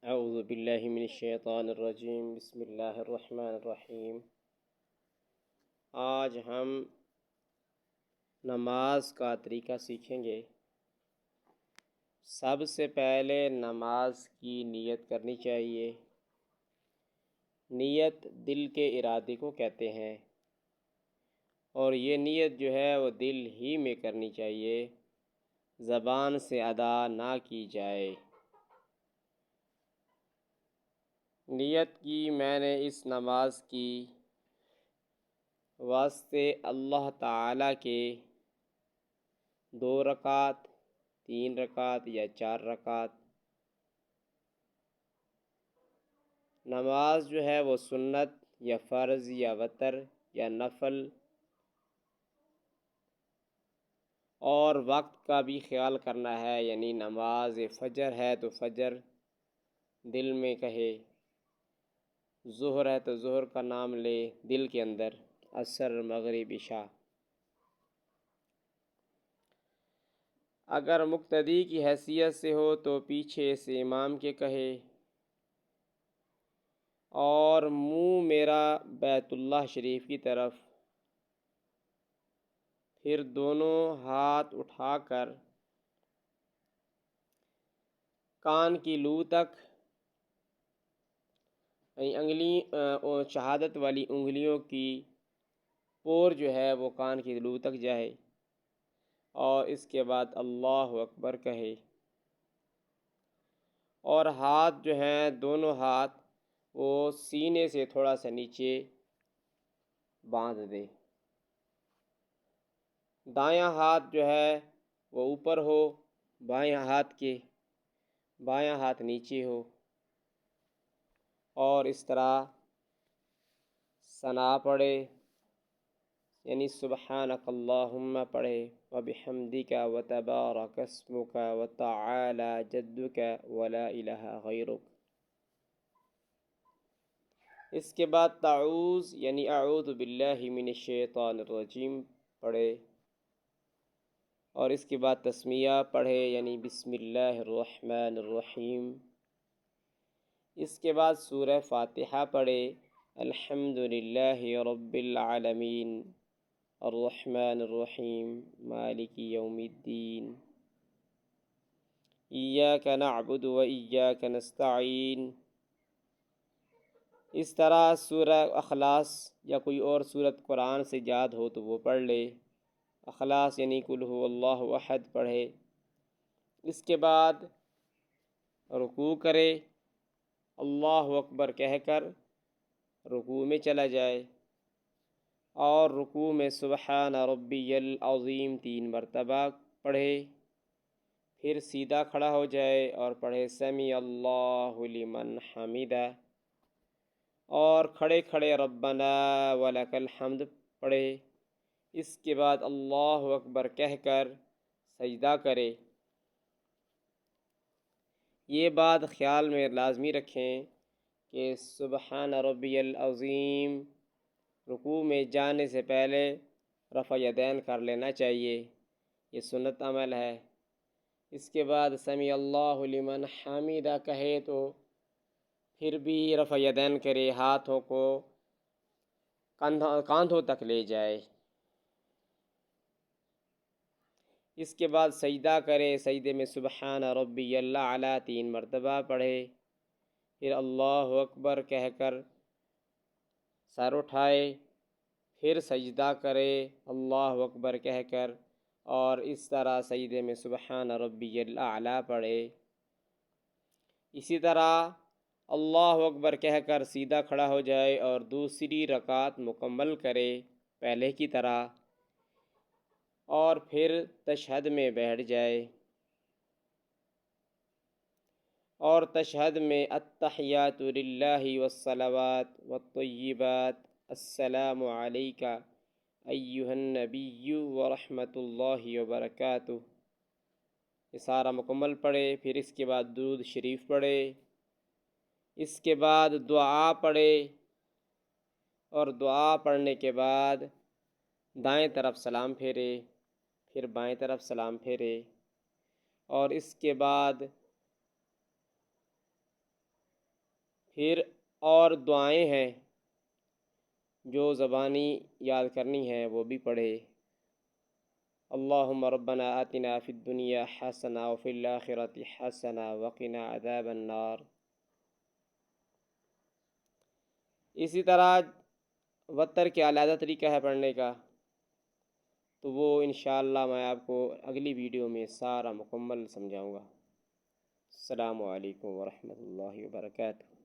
اعوذ باللہ من الشیطان الرجیم بسم اللہ الرحمن الرحیم۔ آج ہم نماز کا طریقہ سیکھیں گے۔ سب سے پہلے نماز کی نیت کرنی چاہیے۔ نیت دل کے ارادے کو کہتے ہیں، اور یہ نیت جو ہے وہ دل ہی میں کرنی چاہیے، زبان سے ادا نہ کی جائے۔ نیت کی میں نے اس نماز کی واسطے اللہ تعالیٰ کے 2 رکعت، 3 رکعت یا 4 رکعت۔ نماز جو ہے وہ سنت یا فرض یا وتر یا نفل، اور وقت کا بھی خیال کرنا ہے، یعنی نماز فجر ہے تو فجر دل میں کہے، ظہر ہے تو ظہر کا نام لے دل کے اندر، عصر مغرب عشاء۔ اگر مقتدی کی حیثیت سے ہو تو پیچھے سے امام کے کہے، اور منہ میرا بیت اللہ شریف کی طرف، پھر دونوں ہاتھ اٹھا کر کان کی لو تک، شہادت والی انگلیوں کی پور جو ہے وہ کان کی لو تک جائے، اور اس کے بعد اللہ اکبر کہے، اور ہاتھ جو ہیں دونوں ہاتھ وہ سینے سے تھوڑا سا نیچے باندھ دے۔ دایاں ہاتھ جو ہے وہ اوپر ہو بایاں ہاتھ کے، بایاں ہاتھ نیچے ہو، اور اس طرح ثنا پڑھے، یعنی سبحانک اللہم پڑھے، وبحمدک وتبارک اسمک وتعالی جدک ولا الہ غیرک۔ اس کے بعد تعوذ یعنی اعوذ باللہ من الشیطان الرجیم پڑھے، اور اس کے بعد تسمیہ پڑھے، یعنی بسم اللہ الرحمن الرحیم۔ اس کے بعد سورہ فاتحہ پڑھے، الحمد للہ رب العالمین الرحمن الرحیم مالک یوم الدین ایاک نعبد و ایاک نستعین۔ اس طرح سورہ اخلاص یا کوئی اور سورت قرآن سے یاد ہو تو وہ پڑھ لے۔ اخلاص یعنی قل هو اللہ احد پڑھے۔ اس کے بعد رکوع کرے، اللہ اکبر کہہ کر رکوع میں چلا جائے، اور رکوع میں سبحان ربی العظیم 3 مرتبہ پڑھے، پھر سیدھا کھڑا ہو جائے اور پڑھے سمیع اللہ لمن حمدہ، اور کھڑے کھڑے ربنا ولک الحمد پڑھے۔ اس کے بعد اللہ اکبر کہہ کر سجدہ کرے۔ یہ بات خیال میں لازمی رکھیں کہ سبحان ربی العظیم رکوع میں جانے سے پہلے رفع یدین کر لینا چاہیے، یہ سنت عمل ہے۔ اس کے بعد سمیع اللہ لمن حمدہ کہے تو پھر بھی رفع یدین کرے، ہاتھوں کو کاندھوں تک لے جائے۔ اس کے بعد سجدہ کرے، سجدے میں سبحان ربی الاعلی 3 مرتبہ پڑھے، پھر اللہ اکبر کہہ کر سر اٹھائے، پھر سجدہ کرے اللہ اکبر کہہ کر، اور اس طرح سجدے میں سبحان ربی الاعلی پڑھے۔ اسی طرح اللہ اکبر کہہ کر سیدھا کھڑا ہو جائے اور دوسری رکعت مکمل کرے پہلے کی طرح، اور پھر تشہد میں بیٹھ جائے، اور تشہد میں التحیات للہ والصلوات والطیبات السلام علیک ایہا النبی ورحمۃ اللہ وبرکاتہ، یہ سارا مکمل پڑھے۔ پھر اس کے بعد درود شریف پڑھے، اس کے بعد دعا پڑھے، اور دعا پڑھنے کے بعد دائیں طرف سلام پھیرے، پھر بائیں طرف سلام پھیرے، اور اس کے بعد پھر اور دعائیں ہیں جو زبانی یاد کرنی ہیں وہ بھی پڑھے۔ اللہم ربنا آتنا فی الدنیا حسنہ وفی الآخرۃ حسنہ وقنا عذاب النار۔ اسی طرح وتر کے علیحدہ طریقہ ہے پڑھنے کا، تو وہ انشاءاللہ میں آپ کو اگلی ویڈیو میں سارا مکمل سمجھاؤں گا۔ السلام علیکم ورحمۃ اللہ وبرکاتہ۔